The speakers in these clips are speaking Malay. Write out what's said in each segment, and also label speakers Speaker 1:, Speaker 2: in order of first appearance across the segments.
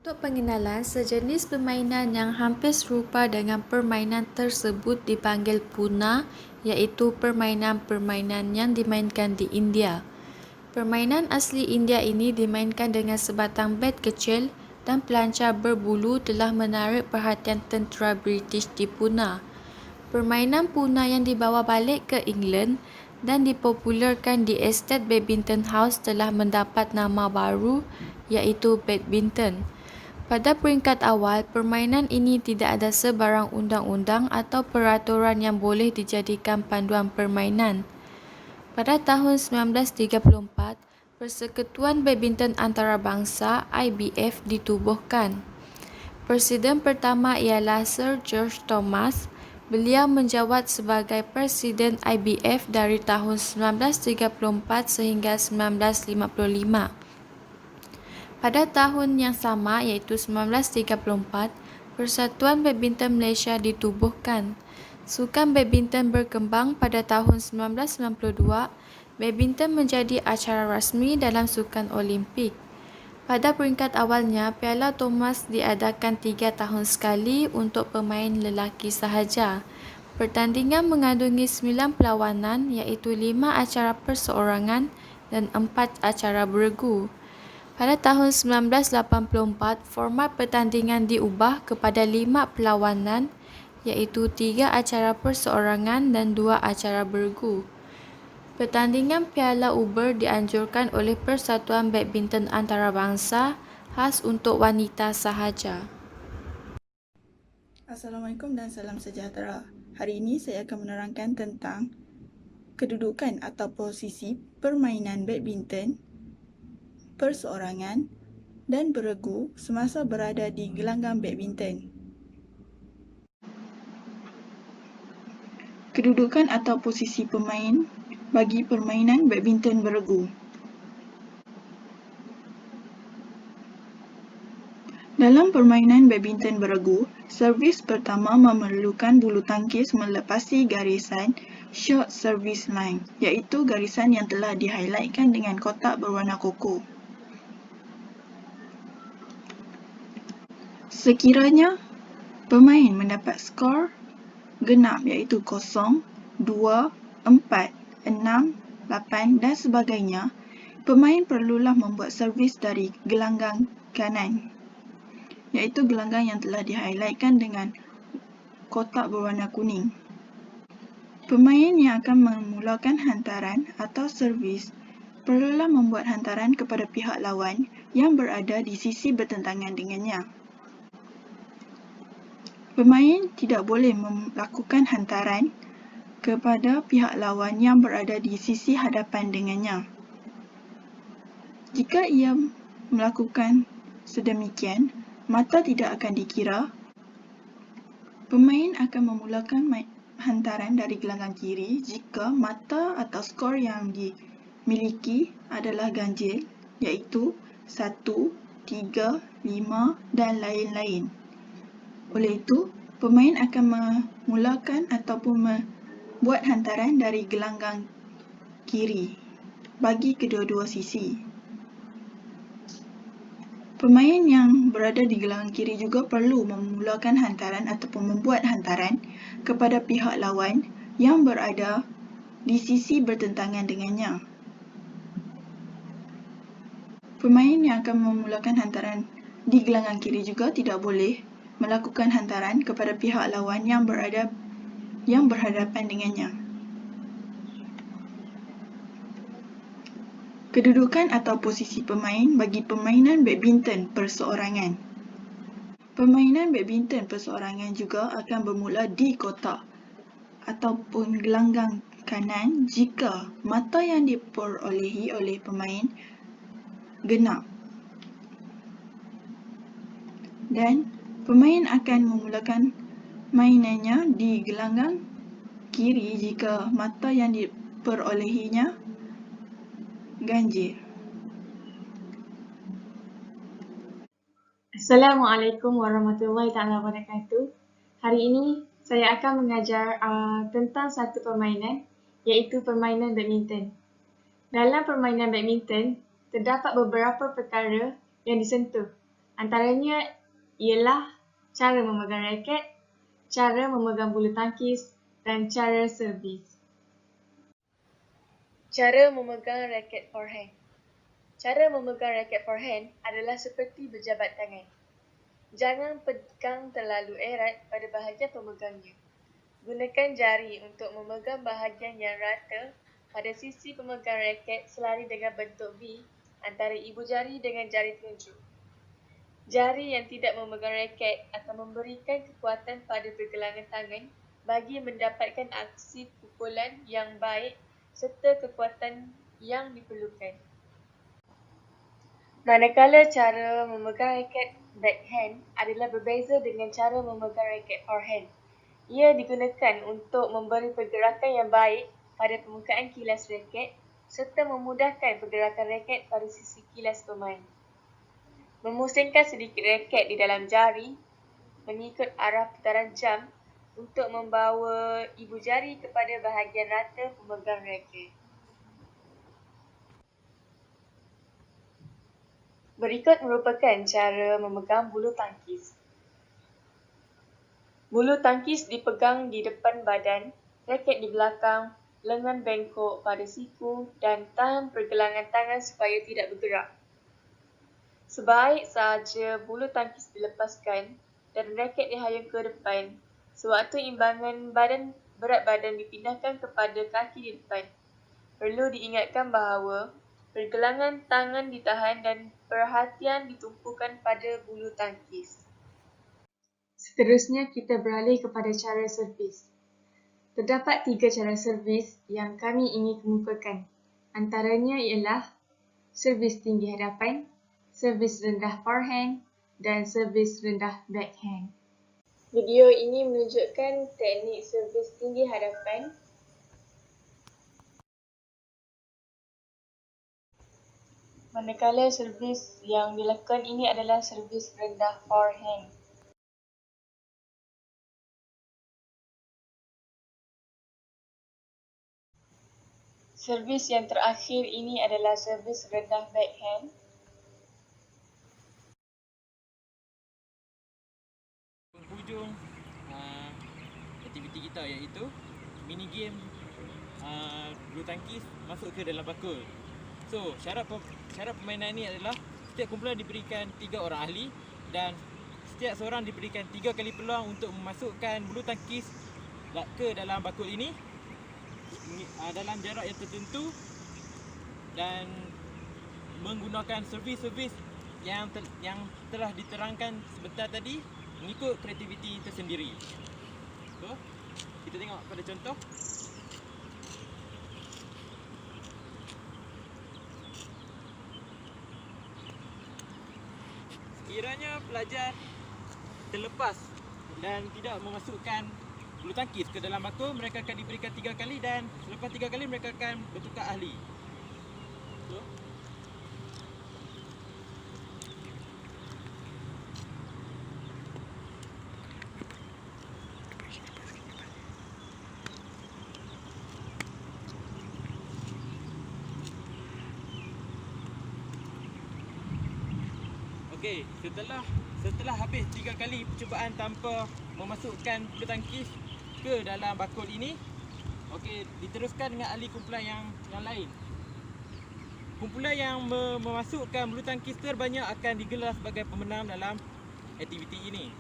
Speaker 1: Untuk pengenalan, sejenis permainan yang hampir serupa dengan permainan tersebut dipanggil Puna, iaitu permainan-permainan yang dimainkan di India. Permainan asli India ini dimainkan dengan sebatang bat kecil dan pelancar berbulu telah menarik perhatian tentera British di Puna. Permainan Puna yang dibawa balik ke England dan dipopularkan di Estate Badminton House telah mendapat nama baru iaitu badminton. Pada peringkat awal, permainan ini tidak ada sebarang undang-undang atau peraturan yang boleh dijadikan panduan permainan. Pada tahun 1934, Persekutuan Badminton Antarabangsa (IBF) ditubuhkan. Presiden pertama ialah Sir George Thomas. Beliau menjawat sebagai Presiden IBF dari tahun 1934 sehingga 1955. Pada tahun yang sama iaitu 1934, Persatuan Badminton Malaysia ditubuhkan. Sukan badminton berkembang pada tahun 1992. Badminton menjadi acara rasmi dalam sukan Olimpik. Pada peringkat awalnya, Piala Thomas diadakan 3 tahun sekali untuk pemain lelaki sahaja. Pertandingan mengandungi 9 perlawanan iaitu 5 acara perseorangan dan 4 acara beregu. Pada tahun 1984, format pertandingan diubah kepada 5 perlawanan iaitu 3 acara perseorangan dan 2 acara beregu. Pertandingan Piala Uber dianjurkan oleh Persatuan Badminton Antarabangsa khas untuk wanita sahaja.
Speaker 2: Assalamualaikum dan salam sejahtera. Hari ini saya akan menerangkan tentang kedudukan atau posisi permainan badminton, perseorangan dan beregu semasa berada di gelanggang badminton. Kedudukan atau posisi pemain bagi permainan badminton beregu. Dalam permainan badminton beregu, servis pertama memerlukan bulu tangkis melepasi garisan short service line, iaitu garisan yang telah di-highlightkan dengan kotak berwarna koko. Sekiranya pemain mendapat skor genap iaitu 0, 2, 4, 6, 8 dan sebagainya, pemain perlulah membuat servis dari gelanggang kanan, iaitu gelanggang yang telah di-highlightkan dengan kotak berwarna kuning. Pemain yang akan memulakan hantaran atau servis perlulah membuat hantaran kepada pihak lawan yang berada di sisi bertentangan dengannya. Pemain tidak boleh melakukan hantaran kepada pihak lawan yang berada di sisi hadapan dengannya. Jika ia melakukan sedemikian, mata tidak akan dikira. Pemain akan memulakan hantaran dari gelanggang kiri jika mata atau skor yang dimiliki adalah ganjil, iaitu 1, 3, 5 dan lain-lain. Oleh itu, pemain akan memulakan ataupun membuat hantaran dari gelanggang kiri bagi kedua-dua sisi. Pemain yang berada di gelanggang kiri juga perlu memulakan hantaran ataupun membuat hantaran kepada pihak lawan yang berada di sisi bertentangan dengannya. Pemain yang akan memulakan hantaran di gelanggang kiri juga tidak boleh melakukan hantaran kepada pihak lawan yang berhadapan dengannya. Kedudukan atau posisi pemain bagi permainan badminton perseorangan. Permainan badminton perseorangan juga akan bermula di kotak ataupun gelanggang kanan jika mata yang diperolehi oleh pemain genap. Dan pemain akan memulakan mainannya di gelanggang kiri jika mata yang diperolehinya ganjil.
Speaker 3: Assalamualaikum warahmatullahi wabarakatuh. Hari ini saya akan mengajar tentang satu permainan, iaitu permainan badminton. Dalam permainan badminton, terdapat beberapa perkara yang disentuh. Antaranya ialah cara memegang raket, cara memegang bulu tangkis dan cara servis.
Speaker 1: Cara memegang raket forehand. Cara memegang raket forehand adalah seperti berjabat tangan. Jangan pegang terlalu erat pada bahagian pemegangnya. Gunakan jari untuk memegang bahagian yang rata pada sisi pemegang raket selari dengan bentuk V antara ibu jari dengan jari telunjuk. Jari yang tidak memegang raket akan memberikan kekuatan pada pergelangan tangan bagi mendapatkan aksi pukulan yang baik serta kekuatan yang diperlukan. Manakala cara memegang raket backhand adalah berbeza dengan cara memegang raket forehand. Ia digunakan untuk memberi pergerakan yang baik pada permukaan kilas raket serta memudahkan pergerakan raket pada sisi kilas pemain. Memusingkan sedikit raket di dalam jari mengikut arah putaran jam untuk membawa ibu jari kepada bahagian rata pemegang raket. Berikut merupakan cara memegang bulu tangkis. Bulu tangkis dipegang di depan badan, raket di belakang, lengan bengkok pada siku dan tahan pergelangan tangan supaya tidak bergerak. Sebaik sahaja bulu tangkis dilepaskan dan raket dihayung ke depan, sewaktu imbangan berat badan dipindahkan kepada kaki di depan. Perlu diingatkan bahawa pergelangan tangan ditahan dan perhatian ditumpukan pada bulu tangkis.
Speaker 3: Seterusnya kita beralih kepada cara servis. Terdapat 3 cara servis yang kami ingin kemukakan. Antaranya ialah servis tinggi hadapan, servis rendah forehand dan servis rendah backhand. Video ini menunjukkan teknik servis tinggi hadapan.
Speaker 1: Manakala servis yang dilakukan ini adalah servis rendah forehand. Servis yang terakhir ini adalah servis rendah backhand.
Speaker 4: Penghujung aktiviti kita iaitu mini game bulu tangkis masuk ke dalam bakul. So, syarat permainan ini adalah setiap kumpulan diberikan 3 orang ahli dan setiap seorang diberikan 3 kali peluang untuk memasukkan bulu tangkis ke dalam bakul ini dalam jarak yang tertentu dan menggunakan servis-servis yang telah diterangkan sebentar tadi mengikut kreativiti tersendiri. So, kita tengok pada contoh. Sekiranya pelajar terlepas dan tidak memasukkan bulu tangkis ke dalam bakul, mereka akan diberikan 3 kali dan selepas 3 kali mereka akan bertukar ahli. So, okey, setelah habis 3 kali percubaan tanpa memasukkan bulu tangkis ke dalam bakul ini, okey, diteruskan dengan ahli kumpulan yang lain. Kumpulan yang memasukkan bulu tangkis terbanyak akan digelar sebagai pemenang dalam aktiviti ini.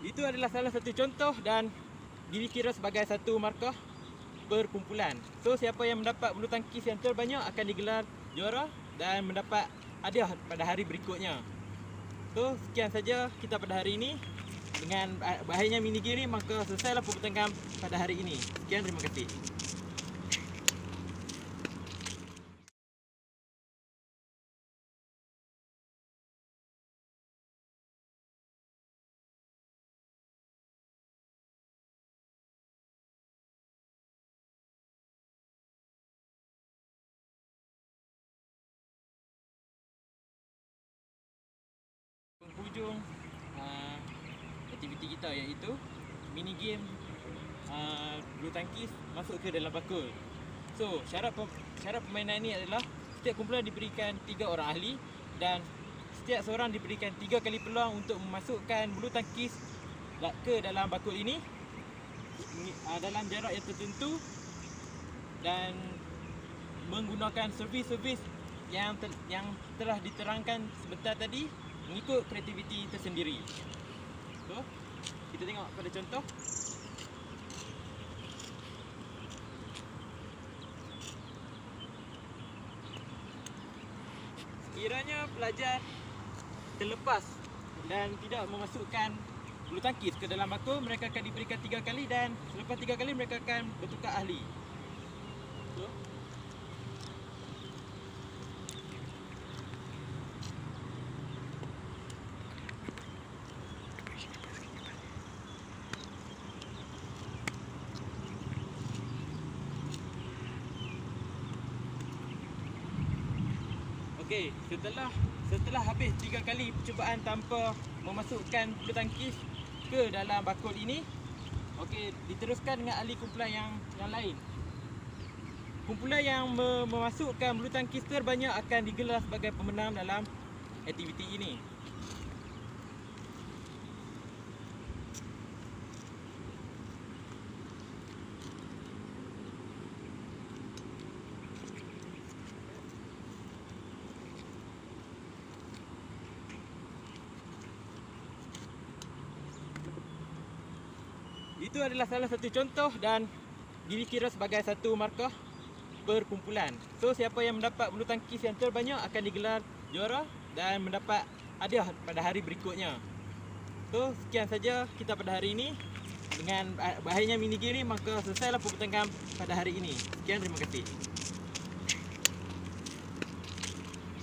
Speaker 4: Itu adalah salah satu contoh dan dikira sebagai satu markah perkumpulan. So, siapa yang mendapat bulu tangkis yang terbanyak akan digelar juara dan mendapat hadiah pada hari berikutnya. So, sekian saja kita pada hari ini. Dengan berakhirnya mini game ini, maka selesailah pertandingan pada hari ini. Sekian, terima kasih. aktiviti kita iaitu mini game bulu tangkis masuk ke dalam bakul. So, syarat permainan ini adalah setiap kumpulan diberikan 3 orang ahli dan setiap seorang diberikan 3 kali peluang untuk memasukkan bulu tangkis ke dalam bakul ini dalam jarak yang tertentu dan menggunakan servis-servis yang telah diterangkan sebentar tadi mengikut kreativiti tersendiri. So, kita tengok pada contoh. Sekiranya pelajar terlepas dan tidak memasukkan bulu tangkis ke dalam bakul, mereka akan diberikan 3 kali dan selepas 3 kali mereka akan bertukar ahli. So, okey, setelah habis 3 kali percubaan tanpa memasukkan bulu tangkis ke dalam bakul ini, okey, diteruskan dengan ahli kumpulan yang lain. Kumpulan yang memasukkan bulu tangkis terbanyak akan digelar sebagai pemenang dalam aktiviti ini. Itu adalah salah satu contoh dan dikira sebagai satu markah perkumpulan. So, siapa yang mendapat bulu tangkis yang terbanyak akan digelar juara dan mendapat hadiah pada hari berikutnya. So, sekian saja kita pada hari ini. Dengan berakhirnya mini game ni, maka selesailah pertandingan pada hari ini. Sekian, terima kasih.